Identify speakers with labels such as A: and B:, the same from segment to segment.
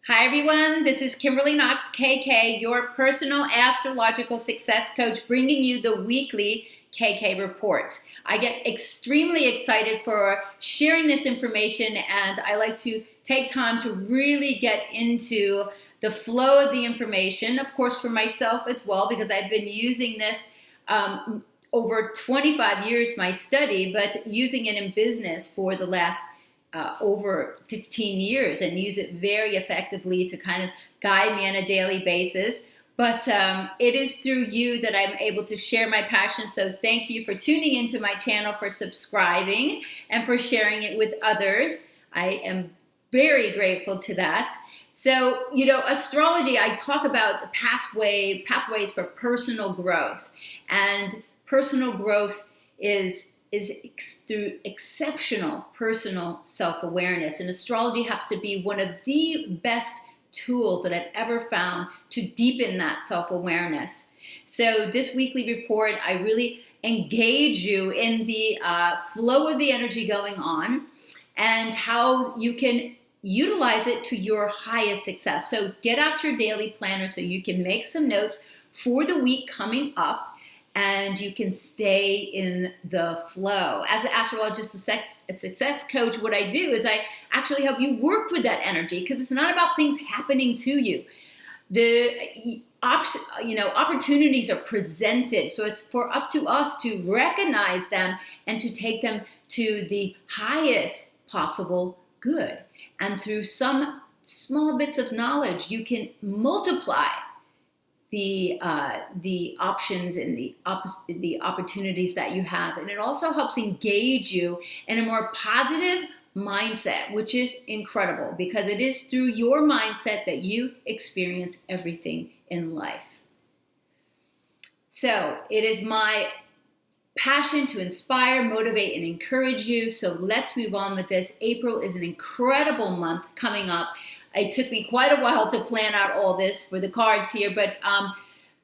A: Hi everyone, this is Kimberly Knox, KK, your personal astrological success coach, bringing you the weekly KK report. I get extremely excited for sharing this information, and I like to take time to really get into the flow of the information, of course for myself as well, because I've been using this over 25 years, my study, but using it in business for the last over 15 years and use it very effectively to kind of guide me on a daily basis. But it is through you that I'm able to share my passion. So thank you for tuning into my channel, for subscribing, and for sharing it with others. I am very grateful to that. So, astrology, I talk about the pathways for personal growth. And personal growth is through exceptional personal self-awareness. And astrology happens to be one of the best tools that I've ever found to deepen that self-awareness. So this weekly report, I really engage you in the flow of the energy going on and how you can utilize it to your highest success. So get out your daily planner so you can make some notes for the week coming up, and you can stay in the flow. As an astrologist, a success coach, what I do is I actually help you work with that energy, because it's not about things happening to you. The opportunities are presented, so it's up to us to recognize them and to take them to the highest possible good. And through some small bits of knowledge, you can multiply the options and the opportunities that you have. And it also helps engage you in a more positive mindset, which is incredible, because it is through your mindset that you experience everything in life. So it is my passion to inspire, motivate, and encourage you. So let's move on with this. April is an incredible month coming up. It took me quite a while to plan out all this for the cards here, but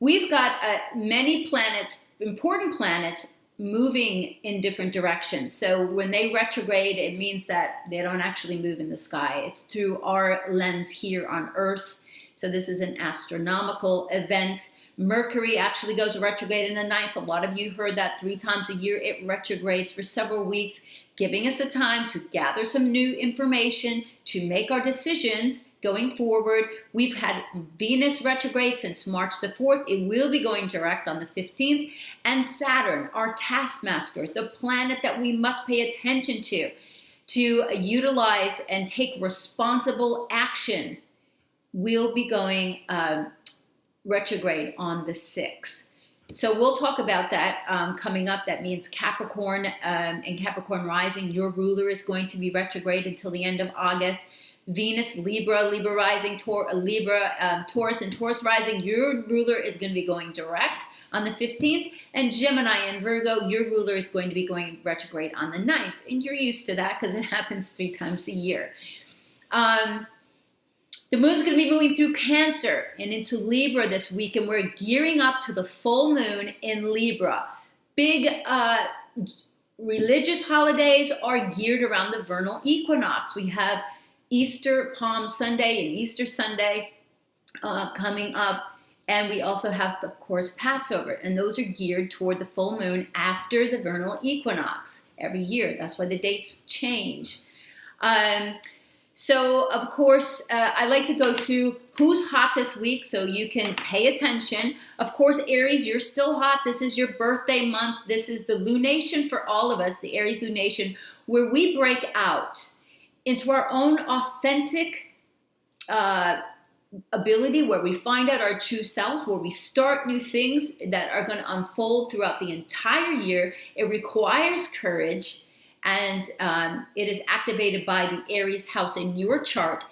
A: we've got many planets, important planets, moving in different directions. So when they retrograde, it means that they don't actually move in the sky. It's through our lens here on Earth. So this is an astronomical event. Mercury actually goes retrograde in the 9th. A lot of you heard that 3 times a year it retrogrades for several weeks, giving us a time to gather some new information, to make our decisions going forward. We've had Venus retrograde since March the 4th. It will be going direct on the 15th. And Saturn, our taskmaster, the planet that we must pay attention to utilize and take responsible action, will be going retrograde on the 6th. So we'll talk about that coming up. That means Capricorn and Capricorn rising. Your ruler is going to be retrograde until the end of August. Venus, Libra rising, Taurus and Taurus rising. Your ruler is going to be going direct on the 15th. And Gemini and Virgo, your ruler is going to be going retrograde on the 9th. And you're used to that because it happens 3 times a year. The moon's going to be moving through Cancer and into Libra this week, and we're gearing up to the full moon in Libra. Big religious holidays are geared around the vernal equinox. We have Easter, Palm Sunday, and Easter Sunday coming up, and we also have, of course, Passover, and those are geared toward the full moon after the vernal equinox every year. That's why the dates change. So, of course, I like to go through who's hot this week so you can pay attention. Of course, Aries, you're still hot. This is your birthday month. This is the lunation for all of us, the Aries lunation, where we break out into our own authentic ability, where we find out our true self, where we start new things that are going to unfold throughout the entire year. It requires courage. And it is activated by the Aries house in your chart.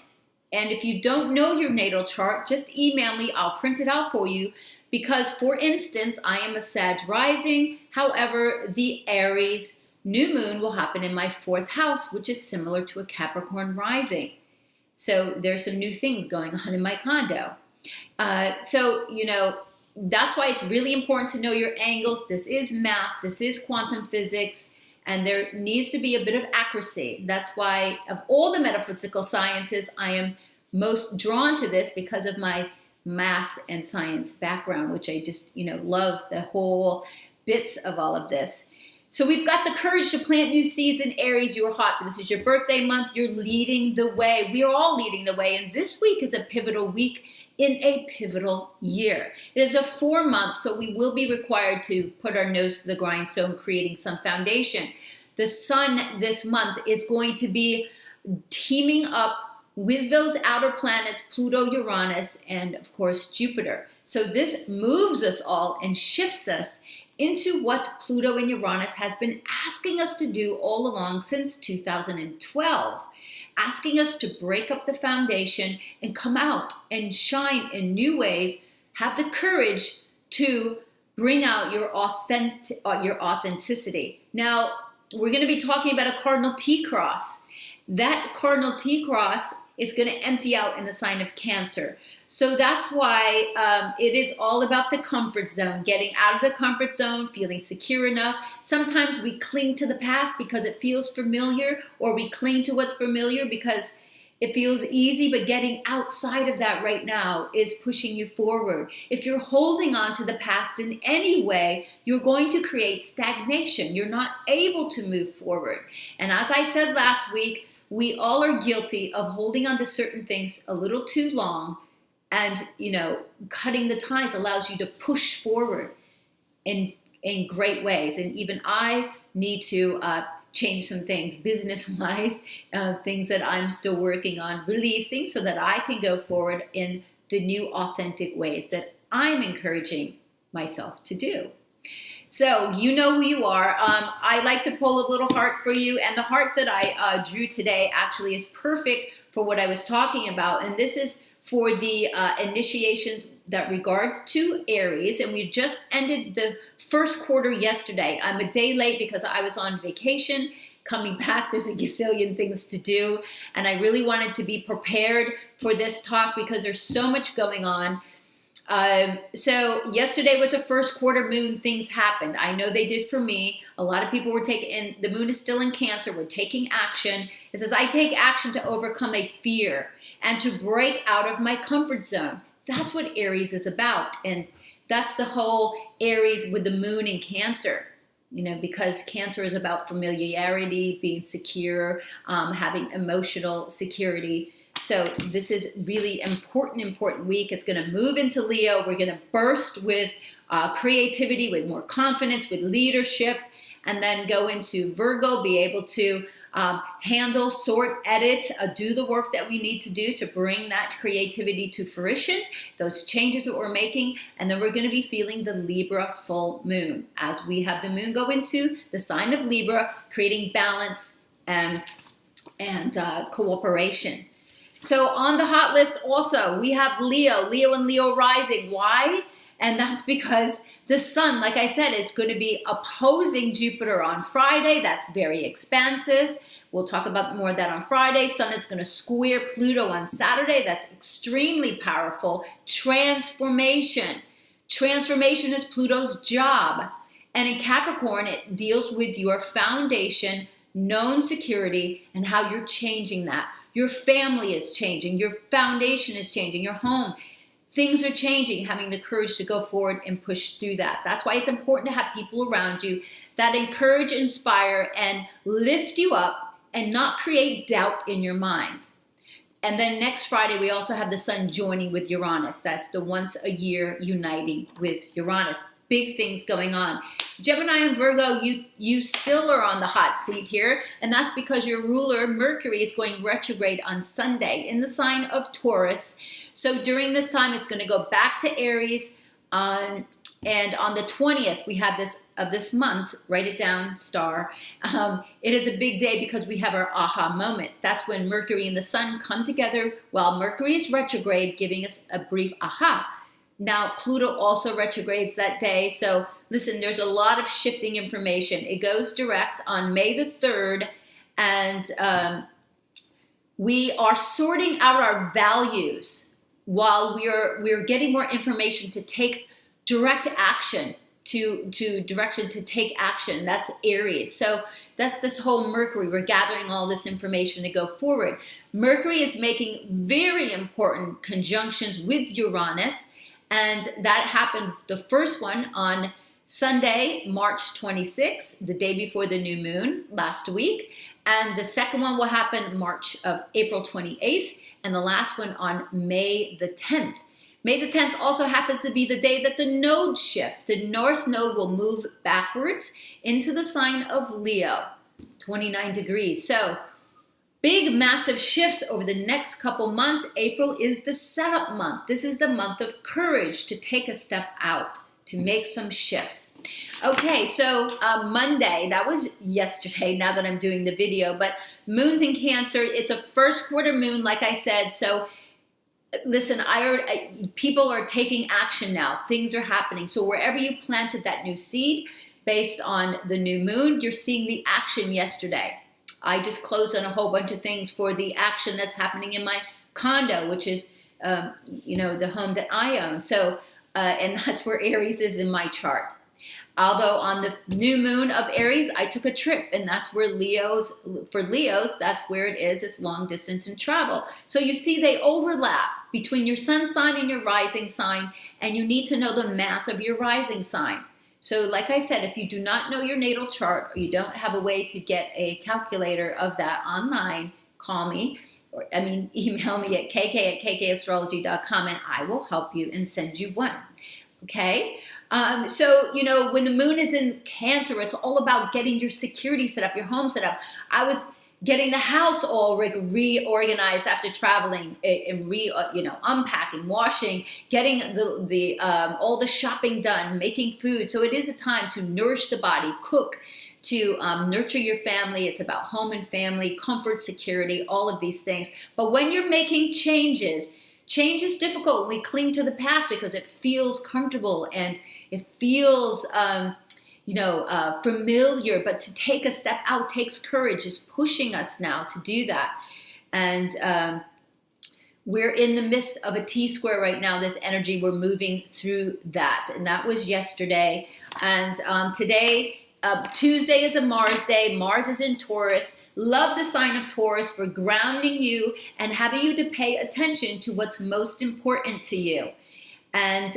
A: And if you don't know your natal chart, just email me. I'll print it out for you. Because, for instance, I am a Sag rising. However, the Aries new moon will happen in my 4th house, which is similar to a Capricorn rising. So there's some new things going on in my condo. That's why it's really important to know your angles. This is math. This is quantum physics. And there needs to be a bit of accuracy. That's why, of all the metaphysical sciences, I am most drawn to this because of my math and science background, which I just, love the whole bits of all of this. So we've got the courage to plant new seeds in Aries. You're hot. This is your birthday month. You're leading the way. We are all leading the way. And this week is a pivotal week in a pivotal year. It is a 4 month, so we will be required to put our nose to the grindstone, creating some foundation. The sun this month is going to be teaming up with those outer planets, Pluto, Uranus, and of course, Jupiter. So this moves us all and shifts us into what Pluto and Uranus has been asking us to do all along since 2012, asking us to break up the foundation and come out and shine in new ways, have the courage to bring out your authenticity. Now, we're going to be talking about a Cardinal CROSS. That Cardinal CROSS is going to empty out in the sign of Cancer. So that's why it is all about the comfort zone, getting out of the comfort zone, feeling secure enough. Sometimes we cling to the past because it feels familiar, or we cling to what's familiar because it feels easy, but getting outside of that right now is pushing you forward. If you're holding on to the past in any way, you're going to create stagnation. You're not able to move forward. And as I said last week, we all are guilty of holding on to certain things a little too long. And, cutting the ties allows you to push forward in great ways. And even I need to change some things business-wise, things that I'm still working on releasing so that I can go forward in the new authentic ways that I'm encouraging myself to do. So you know who you are. I like to pull a little heart for you. And the heart that I drew today actually is perfect for what I was talking about. And this is for the initiations that regard to Aries. And we just ended the first quarter yesterday. I'm a day late because I was on vacation. Coming back, there's a gazillion things to do. And I really wanted to be prepared for this talk because there's so much going on. So yesterday was a first quarter moon. Things happened. I know they did for me. A lot of people were taking, and the moon is still in Cancer. We're taking action. It says, I take action to overcome a fear and to break out of my comfort zone. That's what Aries is about. And that's the whole Aries with the moon in Cancer, because Cancer is about familiarity, being secure, having emotional security. So this is really important week. It's going to move into Leo. We're going to burst with creativity, with more confidence, with leadership, and then go into Virgo, be able to handle, sort, edit, do the work that we need to do to bring that creativity to fruition, those changes that we're making. And then we're going to be feeling the Libra full moon as we have the moon go into the sign of Libra, creating balance and cooperation. So on the hot list also, we have Leo and Leo rising. Why? And that's because the sun, like I said, is going to be opposing Jupiter on Friday. That's very expansive. We'll talk about more of that on Friday. Sun is going to square Pluto on Saturday. That's extremely powerful. Transformation. Transformation is Pluto's job. And in Capricorn, it deals with your foundation, known security, and how you're changing that. Your family is changing. Your foundation is changing. Your home. Things are changing, having the courage to go forward and push through that. That's why it's important to have people around you that encourage, inspire, and lift you up and not create doubt in your mind. And then next Friday, we also have the sun joining with Uranus. That's the once a year uniting with Uranus. Big things going on. Gemini and Virgo, you still are on the hot seat here, and that's because your ruler Mercury is going retrograde on Sunday in the sign of Taurus. So during this time, it's going to go back to Aries, and on the 20th, we have this month. Write it down, star. It is a big day because we have our aha moment. That's when Mercury and the Sun come together while Mercury is retrograde, giving us a brief aha. Now, Pluto also retrogrades that day. So listen, there's a lot of shifting information. It goes direct on May the 3rd, and we are sorting out our values while we're getting more information to take direct action to direction to take action. That's Aries. So that's this whole Mercury. We're gathering all this information to go forward. Mercury is making very important conjunctions with Uranus, and that happened, the first one on Sunday, March 26th, the day before the new moon last week. And the second one will happen April 28th, and the last one on May the 10th. May the 10th also happens to be the day that the nodes shift. The North Node will move backwards into the sign of Leo, 29 degrees. So big, massive shifts over the next couple months. April is the setup month. This is the month of courage to take a step out, to make some shifts. Okay, so Monday, that was yesterday, now that I'm doing the video, but moon's in Cancer. It's a first quarter moon, like I said. So listen, people are taking action now. Things are happening. So wherever you planted that new seed based on the new moon, you're seeing the action yesterday. I just closed on a whole bunch of things for the action that's happening in my condo, which is, the home that I own. So, and that's where Aries is in my chart. Although on the new moon of Aries, I took a trip, and that's where for Leos, that's where it is. It's long distance and travel. So you see they overlap between your sun sign and your rising sign, and you need to know the math of your rising sign. So like I said, if you do not know your natal chart, or you don't have a way to get a calculator of that online, call me, email me at kk@kkastrology.com, and I will help you and send you one. Okay? So, when the moon is in Cancer, it's all about getting your security set up, your home set up. I was getting the house all reorganized after traveling, and unpacking, washing, getting all the shopping done, making food. So it is a time to nourish the body, cook, to nurture your family. It's about home and family, comfort, security, all of these things. But when you're making change is difficult when we cling to the past because it feels comfortable and it feels, familiar. But to take a step out takes courage. It's pushing us now to do that. And we're in the midst of a T-square right now, this energy. We're moving through that. And that was yesterday. And today, Tuesday is a Mars day. Mars is in Taurus. Love the sign of Taurus for grounding you and having you to pay attention to what's most important to you. And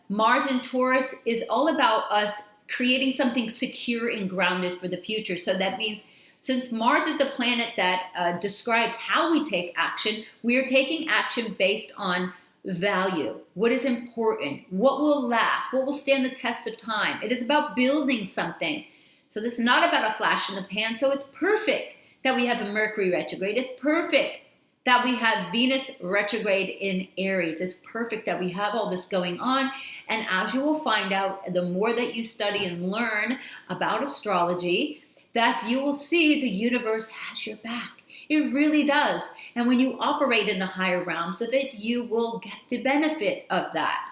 A: Mars in Taurus is all about us creating something secure and grounded for the future. So that means since Mars is the planet that describes how we take action, we are taking action based on value. What is important? What will last? What will stand the test of time? It is about building something. So this is not about a flash in the pan. So it's perfect that we have a Mercury retrograde. It's perfect that we have Venus retrograde in Aries. It's perfect that we have all this going on. And as you will find out, the more that you study and learn about astrology, that you will see the universe has your back. It really does. And when you operate in the higher realms of it, you will get the benefit of that.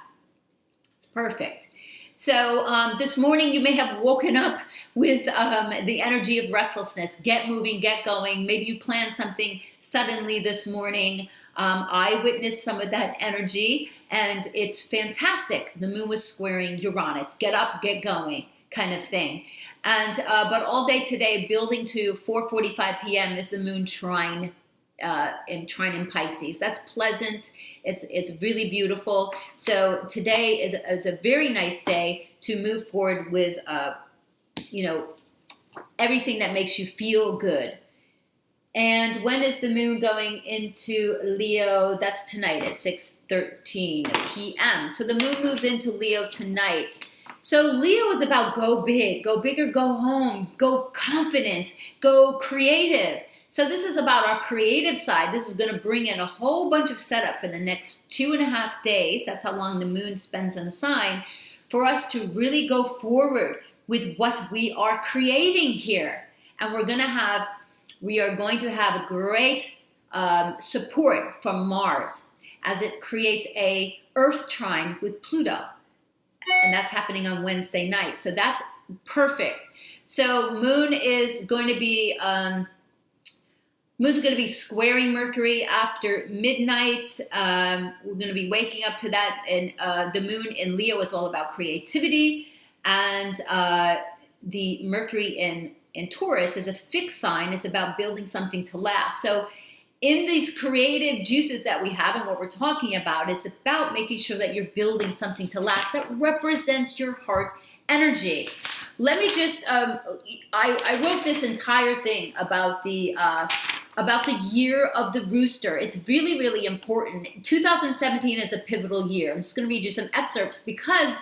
A: It's perfect. So this morning you may have woken up with the energy of restlessness. Get moving, get going. Maybe you planned something suddenly this morning. I witnessed some of that energy, and it's fantastic. The moon was squaring Uranus. Get up, get going kind of thing. And but all day today, building to 4:45 p.m. is the moon trine in Pisces. That's pleasant. It's really beautiful. So today is a very nice day to move forward with everything that makes you feel good. And when is the moon going into Leo? That's tonight at 6:13 p.m. So the moon moves into Leo tonight. So Leo is about go big or go home, go confidence, go creative. So this is about our creative side. This is going to bring in a whole bunch of setup for the next 2.5 days. That's how long the moon spends in a sign, for us to really go forward with what we are creating here. And we are going to have great support from Mars as it creates a Earth trine with Pluto. And that's happening on Wednesday night. So that's perfect. So moon is going to be squaring Mercury after midnight. We're going to be waking up to that. And the moon in Leo is all about creativity. And the Mercury in Taurus is a fixed sign. It's about building something to last. So in these creative juices that we have and what we're talking about, it's about making sure that you're building something to last that represents your heart energy. Let me just, I wrote this entire thing about the year of the rooster. It's really, really important. 2017 is a pivotal year. I'm just going to read you some excerpts because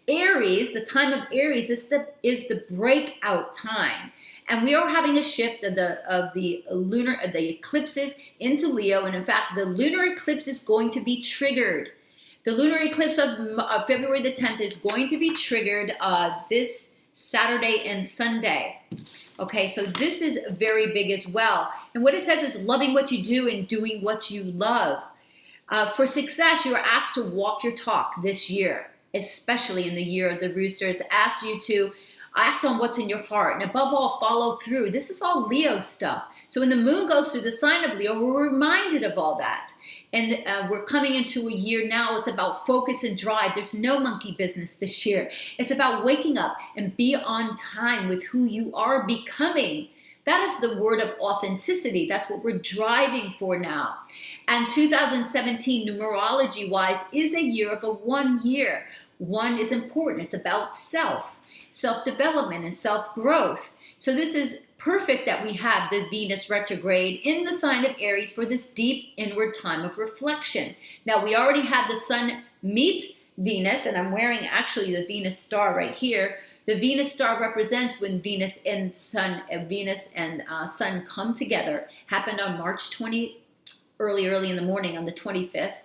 A: Aries, the time of Aries, is the breakout time. And we are having a shift of the eclipses into Leo. And in fact, the lunar eclipse is going to be triggered. The lunar eclipse of February the 10th is going to be triggered this Saturday and Sunday. Okay, so this is very big as well. And what it says is loving what you do and doing what you love. For success, you are asked to walk your talk this year, especially in the year of the rooster. It's asked you to act on what's in your heart, and above all, follow through. This is all Leo stuff. So when the moon goes through the sign of Leo, we're reminded of all that. And we're coming into a year now, it's about focus and drive. There's no monkey business this year. It's about waking up and be on time with who you are becoming. That is the word of authenticity. That's what we're driving for now. And 2017, numerology-wise, is a year of a 1 year. One is important. It's about self-development and self-growth. So this is perfect that we have the Venus retrograde in the sign of Aries for this deep inward time of reflection. Now, we already had the sun meet Venus, and I'm wearing actually the Venus star right here. The Venus star represents when Venus and Sun come together. Happened on March 20, early in the morning on the 25th,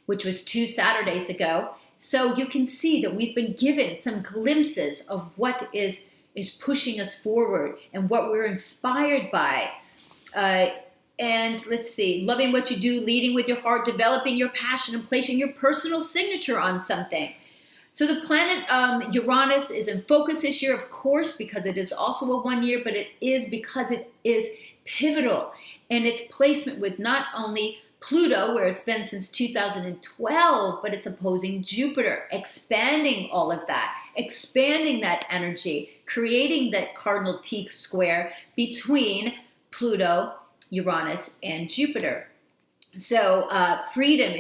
A: which was 2 Saturdays ago. So you can see that we've been given some glimpses of what is pushing us forward and what we're inspired by. And let's see, loving what you do, leading with your heart, developing your passion, and placing your personal signature on something. So the planet Uranus is in focus this year, of course, because it is also a 1 year, but it is because it is pivotal in its placement with not only Pluto, where it's been since 2012, but it's opposing Jupiter, expanding all of that, expanding that energy, creating that cardinal T square between Pluto, Uranus, and Jupiter. So freedom,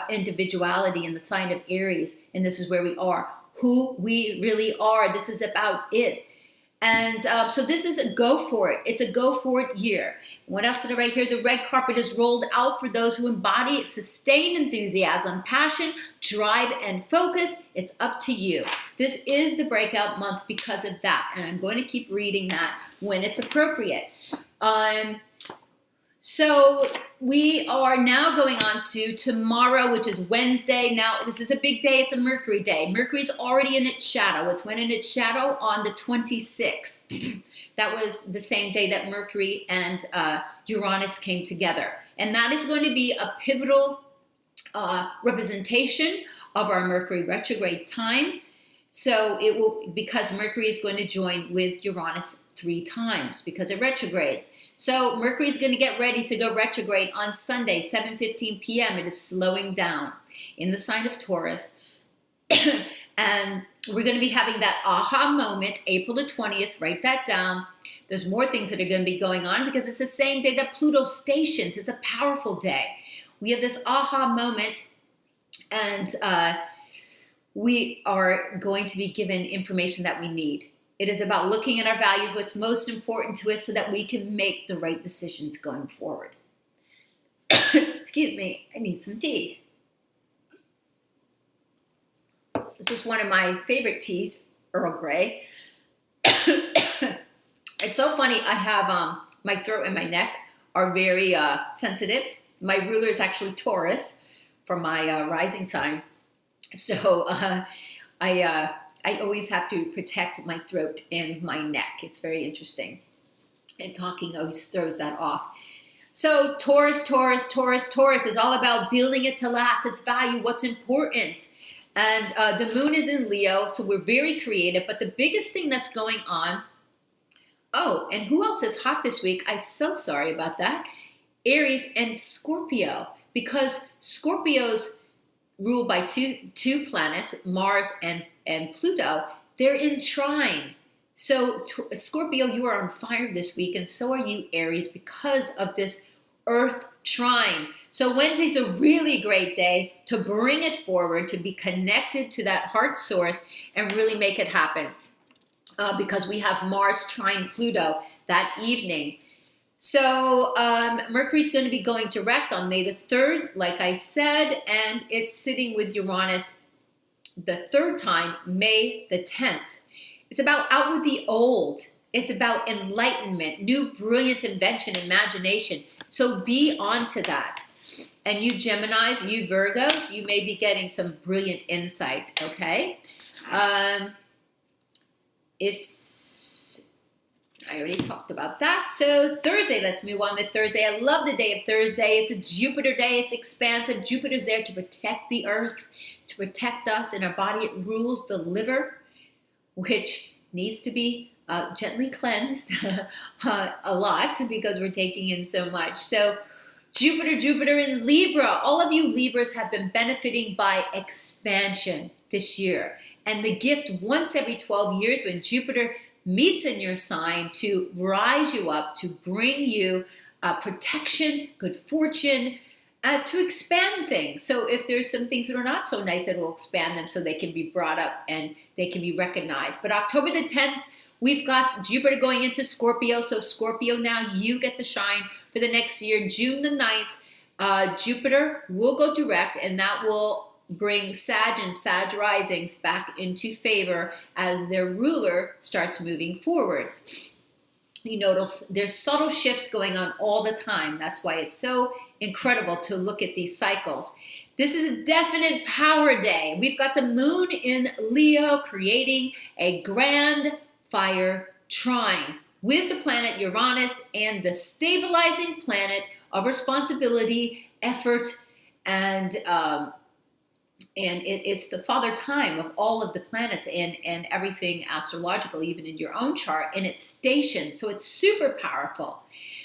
A: individuality in the sign of Aries, and this is where we are, who we really are. This is about it. And so this is a go for it. It's a go for it year. What else did I write here? The red carpet is rolled out for those who embody sustained enthusiasm, passion, drive, and focus. It's up to you. This is the breakout month because of that. And I'm going to keep reading that when it's appropriate. So we are now going on to tomorrow, which is Wednesday. Now, this is a big day. It's a Mercury day. Mercury's already in its shadow. It's went in its shadow on the 26th. That was the same day that Mercury and Uranus came together. And that is going to be a pivotal representation of our Mercury retrograde time. So it will, because Mercury is going to join with Uranus 3 times because it retrogrades. So Mercury is going to get ready to go retrograde on Sunday, 7:15 p.m. It is slowing down in the sign of Taurus. And we're going to be having that aha moment, April the 20th. Write that down. There's more things that are going to be going on because it's the same day that Pluto stations. It's a powerful day. We have this aha moment, and we are going to be given information that we need. It is about looking at our values, what's most important to us, so that we can make the right decisions going forward. Excuse me, I need some tea. This is one of my favorite teas, Earl Grey. It's so funny, I have my throat and my neck are very sensitive. My ruler is actually Taurus for my rising sign. So I always have to protect my throat and my neck. It's very interesting. And talking always throws that off. So Taurus is all about building it to last, its value, what's important. And the moon is in Leo, so we're very creative. But the biggest thing that's going on, oh, and who else is hot this week? I'm so sorry about that. Aries and Scorpio, because Scorpio's ruled by two planets, Mars and Pluto, they're in trine. So Scorpio, you are on fire this week, and so are you, Aries, because of this Earth trine. So Wednesday's a really great day to bring it forward, to be connected to that heart source and really make it happen. Because we have Mars trine Pluto that evening. So Mercury's going to be going direct on May the 3rd, like I said, and it's sitting with Uranus the third time, May the 10th. It's about out with the old. It's about enlightenment, new brilliant invention, imagination. So be on to that. And you Geminis, you Virgos, you may be getting some brilliant insight, okay? I already talked about that. So Thursday, let's move on to Thursday. I love the day of Thursday. It's a Jupiter day. It's expansive. Jupiter's there to protect the earth, to protect us in our body. It rules the liver, which needs to be gently cleansed a lot because we're taking in so much. So Jupiter in Libra. All of you Libras have been benefiting by expansion this year. And the gift once every 12 years when Jupiter meets in your sign to rise you up, to bring you protection, good fortune, to expand things. So if there's some things that are not so nice, it will expand them so they can be brought up and they can be recognized. But October the 10th, we've got Jupiter going into Scorpio. So Scorpio, now you get to shine for the next year. June the 9th, Jupiter will go direct, and that will bring Sag and Sag risings back into favor as their ruler starts moving forward. You notice there's subtle shifts going on all the time. That's why it's so incredible to look at these cycles. This is a definite power day. We've got the moon in Leo creating a grand fire trine with the planet Uranus and the stabilizing planet of responsibility, effort, and it's the father time of all of the planets and everything astrological, even in your own chart, and it's stationed, so it's super powerful.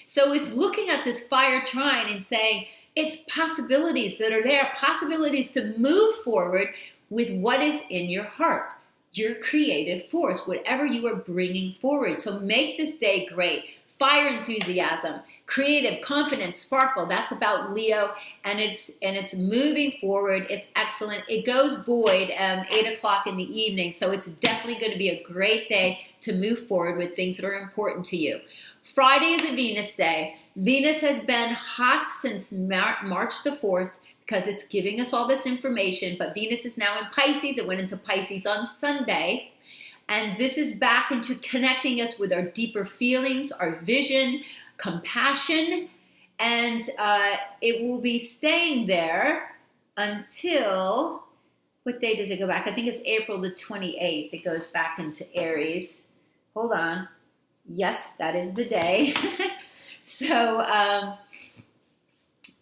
A: So it's looking at this fire trine and saying it's possibilities that are there, possibilities to move forward with what is in your heart, your creative force, whatever you are bringing forward. So make this day great. Fire enthusiasm, creative, confidence, sparkle. That's about Leo, and it's moving forward. It's excellent. It goes void 8 o'clock in the evening, so it's definitely going to be a great day to move forward with things that are important to you. Friday is a Venus day. Venus has been hot since March the 4th because it's giving us all this information, but Venus is now in Pisces. It went into Pisces on Sunday. And this is back into connecting us with our deeper feelings, our vision, compassion, and it will be staying there until, what day does it go back? I think it's April the 28th. It goes back into Aries. Hold on. Yes, that is the day. So,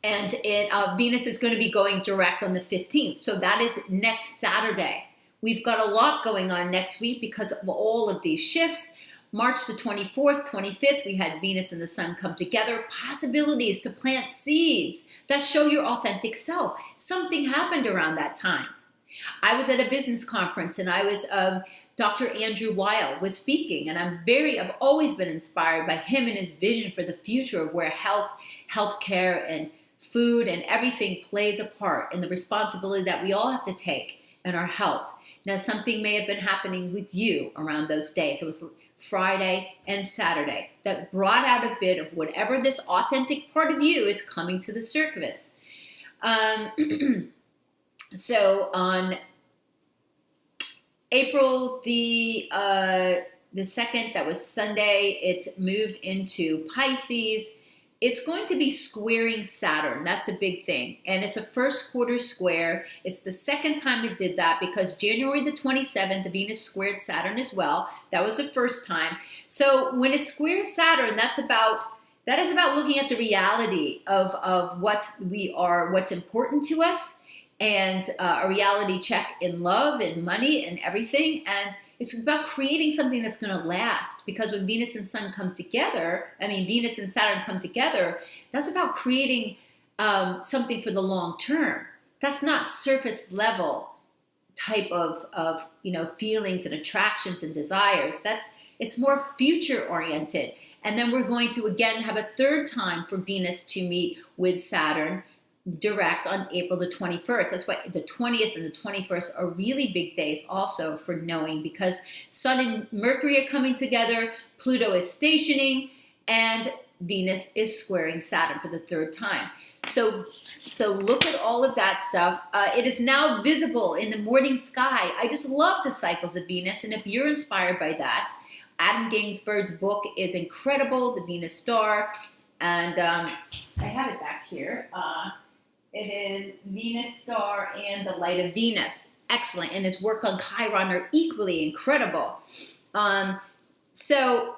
A: Venus is going to be going direct on the 15th. So that is next Saturday. We've got a lot going on next week because of all of these shifts. March the 24th, 25th, we had Venus and the Sun come together. Possibilities to plant seeds that show your authentic self. Something happened around that time. I was at a business conference and I was, Dr. Andrew Weil was speaking, and I've always been inspired by him and his vision for the future of where healthcare and food and everything plays a part, and the responsibility that we all have to take in our health. Now, something may have been happening with you around those days. It was Friday and Saturday that brought out a bit of whatever this authentic part of you is coming to the surface. So on April the 2nd, that was Sunday, it moved into Pisces. It's going to be squaring Saturn. That's a big thing. And it's a first quarter square. It's the second time it did that because January the 27th, the Venus squared Saturn as well. That was the first time. So when it squares Saturn, that is about looking at the reality of what we are, what's important to us, and a reality check in love and money and everything. And it's about creating something that's going to last, because when Venus and Saturn come together, that's about creating something for the long term. That's not surface level type of feelings and attractions and desires. It's more future oriented. And then we're going to again have a third time for Venus to meet with Saturn direct on April the 21st. That's why the 20th and the 21st are really big days also for knowing, because Sun and Mercury are coming together, Pluto is stationing, and Venus is squaring Saturn for the third time. So look at all of that stuff. It is now visible in the morning sky. I just love the cycles of Venus, and if you're inspired by that, Adam Gainsbourd's book is incredible, The Venus Star, and I have it back here. It is Venus Star and the Light of Venus. Excellent. And his work on Chiron are equally incredible. So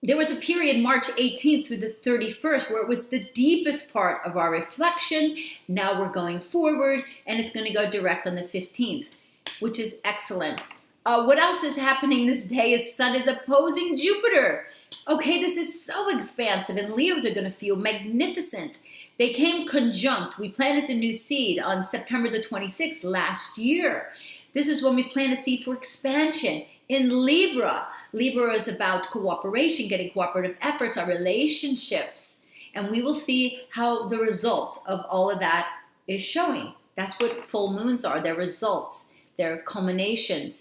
A: there was a period, March 18th through the 31st, where it was the deepest part of our reflection. Now we're going forward, and it's going to go direct on the 15th, which is excellent. What else is happening this day is Sun is opposing Jupiter. Okay, this is so expansive, and Leos are going to feel magnificent. They came conjunct. We planted the new seed on September the 26th last year. This is when we plant a seed for expansion. In Libra, Libra is about cooperation, getting cooperative efforts, our relationships. And we will see how the results of all of that is showing. That's what full moons are, their results, their culminations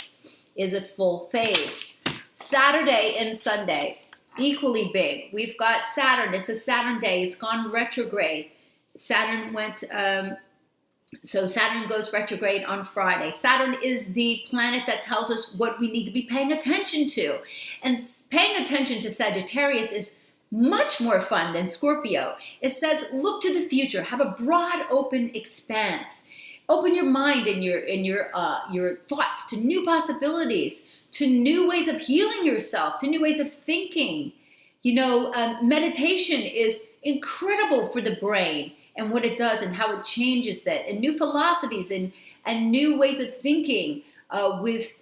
A: is a full phase. Saturday and Sunday, equally big. We've got Saturn. It's a Saturn day. It's gone retrograde. Saturn went... So Saturn goes retrograde on Friday. Saturn is the planet that tells us what we need to be paying attention to. And paying attention to Sagittarius is much more fun than Scorpio. It says, look to the future. Have a broad, open expanse. Open your mind and your thoughts to new possibilities, to new ways of healing yourself, to new ways of thinking. Meditation is incredible for the brain and what it does and how it changes that, and new philosophies and new ways of thinking with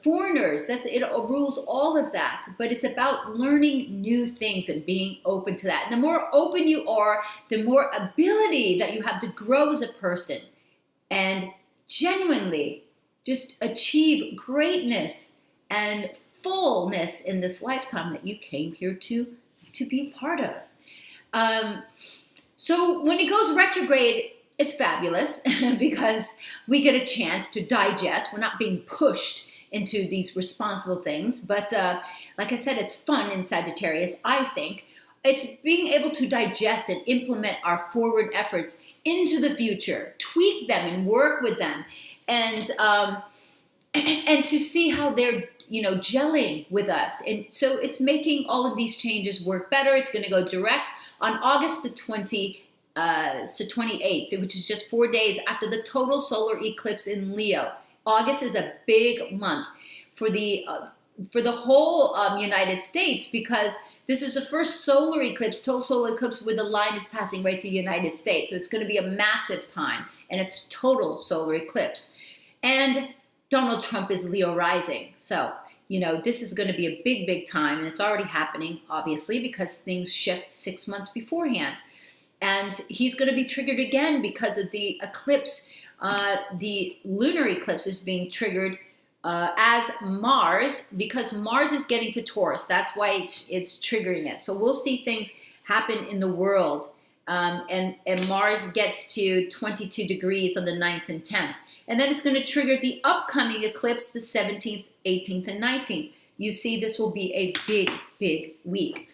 A: foreigners. It rules all of that, but it's about learning new things and being open to that. And the more open you are, the more ability that you have to grow as a person and genuinely just achieve greatness and fullness in this lifetime that you came here to be a part of. So when it goes retrograde, it's fabulous because we get a chance to digest. We're not being pushed into these responsible things. But like I said, it's fun in Sagittarius, I think. It's being able to digest and implement our forward efforts into the future, tweak them and work with them, and to see how they're gelling with us. And so it's making all of these changes work better. It's going to go direct on August the 28th, which is just 4 days after the total solar eclipse in Leo. August is a big month for the whole United States, because this is the first solar eclipse, total solar eclipse, where the line is passing right through the United States. So it's going to be a massive time, and it's total solar eclipse. And Donald Trump is Leo rising. So, this is going to be a big, big time, and it's already happening, obviously, because things shift 6 months beforehand. And he's going to be triggered again because of the eclipse. The lunar eclipse is being triggered as Mars, because Mars is getting to Taurus. That's why it's triggering it. So we'll see things happen in the world. And Mars gets to 22 degrees on the 9th and 10th. And then it's going to trigger the upcoming eclipse, the 17th, 18th, and 19th. You see, this will be a big, big week.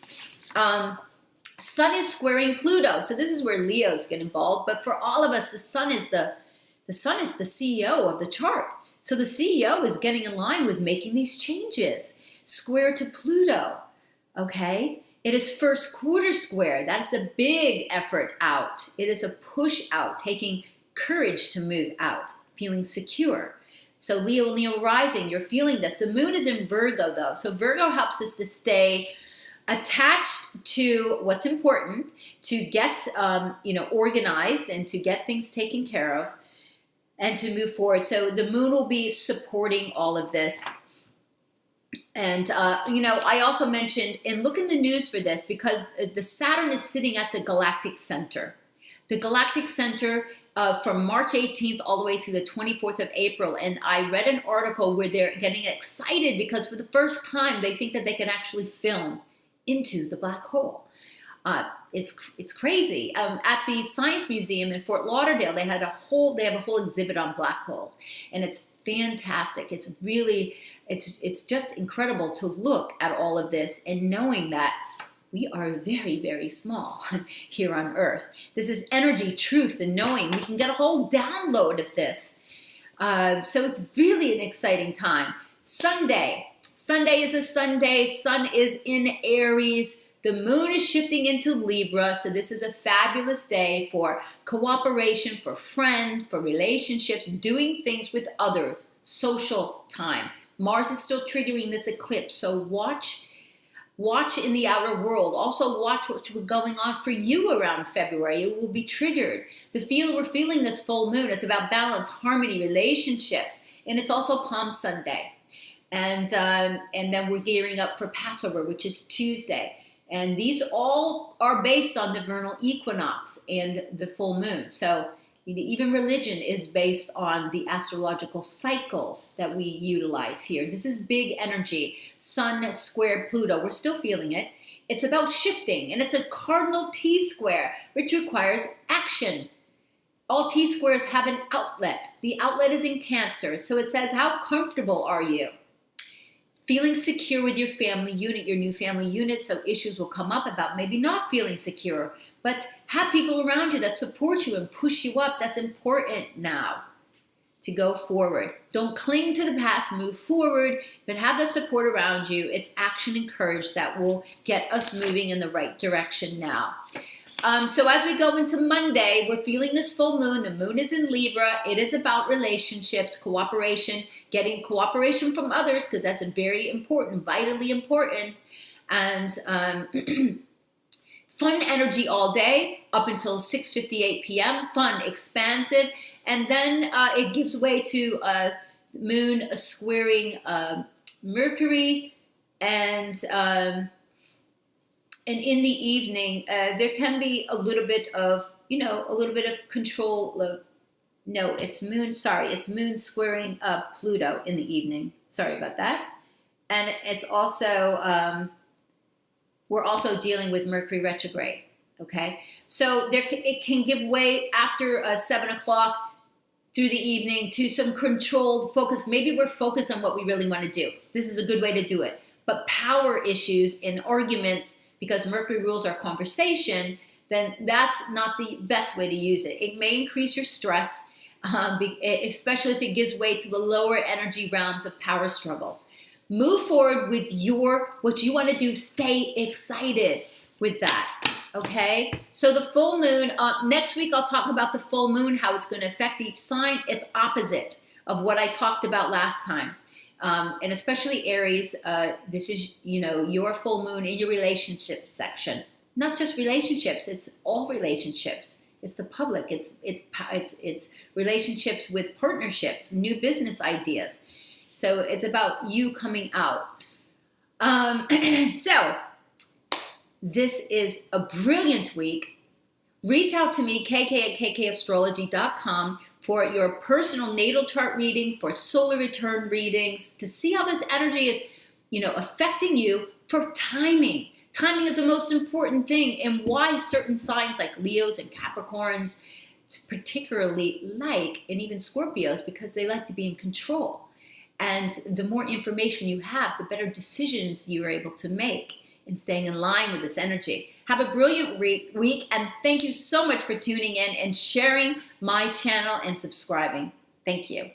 A: Sun is squaring Pluto. So this is where Leos get involved. But for all of us, the Sun is the CEO of the chart. So the CEO is getting in line with making these changes. Square to Pluto, okay? It is first quarter square. That's a big effort out. It is a push out, taking courage to move out, feeling secure. So Leo rising, you're feeling this. The moon is in Virgo, though. So Virgo helps us to stay attached to what's important, to get organized and to get things taken care of, and to move forward. So the moon will be supporting all of this. And, I also mentioned, and look in the news for this, because the Saturn is sitting at the galactic center. The galactic center from March 18th all the way through the 24th of April. And I read an article where they're getting excited because for the first time, they think that they can actually film into the black hole. It's crazy. At the Science Museum in Fort Lauderdale, they have a whole exhibit on black holes, and it's fantastic. It's just incredible to look at all of this and knowing that we are very, very small here on Earth. This is energy, truth, and knowing. We can get a whole download of this. So it's really an exciting time. Sunday. Sunday is a Sunday. Sun is in Aries. The moon is shifting into Libra. So this is a fabulous day for cooperation, for friends, for relationships, doing things with others, social time. Mars is still triggering this eclipse. So watch in the outer world. Also watch what's going on for you around February. It will be triggered. We're feeling this full moon. It's about balance, harmony, relationships. And it's also Palm Sunday. And then we're gearing up for Passover, which is Tuesday. And these all are based on the vernal equinox and the full moon. So even religion is based on the astrological cycles that we utilize here. This is big energy. Sun squared Pluto. We're still feeling it. It's about shifting, and it's a cardinal T-square, which requires action. All T-squares have an outlet. The outlet is in Cancer. So it says, how comfortable are you? Feeling secure with your family unit, your new family unit, so issues will come up about maybe not feeling secure. But have people around you that support you and push you up. That's important now to go forward. Don't cling to the past, move forward, but have the support around you. It's action and courage that will get us moving in the right direction now. So as we go into Monday, we're feeling this full moon. The moon is in Libra. It is about relationships, cooperation, getting cooperation from others, because that's very important, vitally important. And fun energy all day up until 6:58 p.m. Fun, expansive. And then it gives way to moon squaring Mercury, and in the evening, there can be a little bit of, control. It's moon squaring Pluto in the evening. Sorry about that. And it's also, we're also dealing with Mercury retrograde. Okay. So it can give way after 7 o'clock through the evening to some controlled focus. Maybe we're focused on what we really want to do. This is a good way to do it. But power issues and arguments, because Mercury rules our conversation, then that's not the best way to use it. It may increase your stress, especially if it gives way to the lower energy realms of power struggles. Move forward with what you want to do. Stay excited with that, okay? So the full moon, next week I'll talk about the full moon, how it's going to affect each sign. It's opposite of what I talked about last time. And especially Aries, this is, your full moon in your relationship section. Not just relationships, it's all relationships. It's the public, it's relationships with partnerships, new business ideas. So it's about you coming out. So this is a brilliant week. Reach out to me, kk@kkastrology.com, for your personal natal chart reading, for solar return readings, to see how this energy is, affecting you, for timing. Timing is the most important thing, and why certain signs like Leos and Capricorns particularly and even Scorpios, because they like to be in control. And the more information you have, the better decisions you are able to make in staying in line with this energy. Have a brilliant week, and thank you so much for tuning in and sharing my channel and subscribing. Thank you.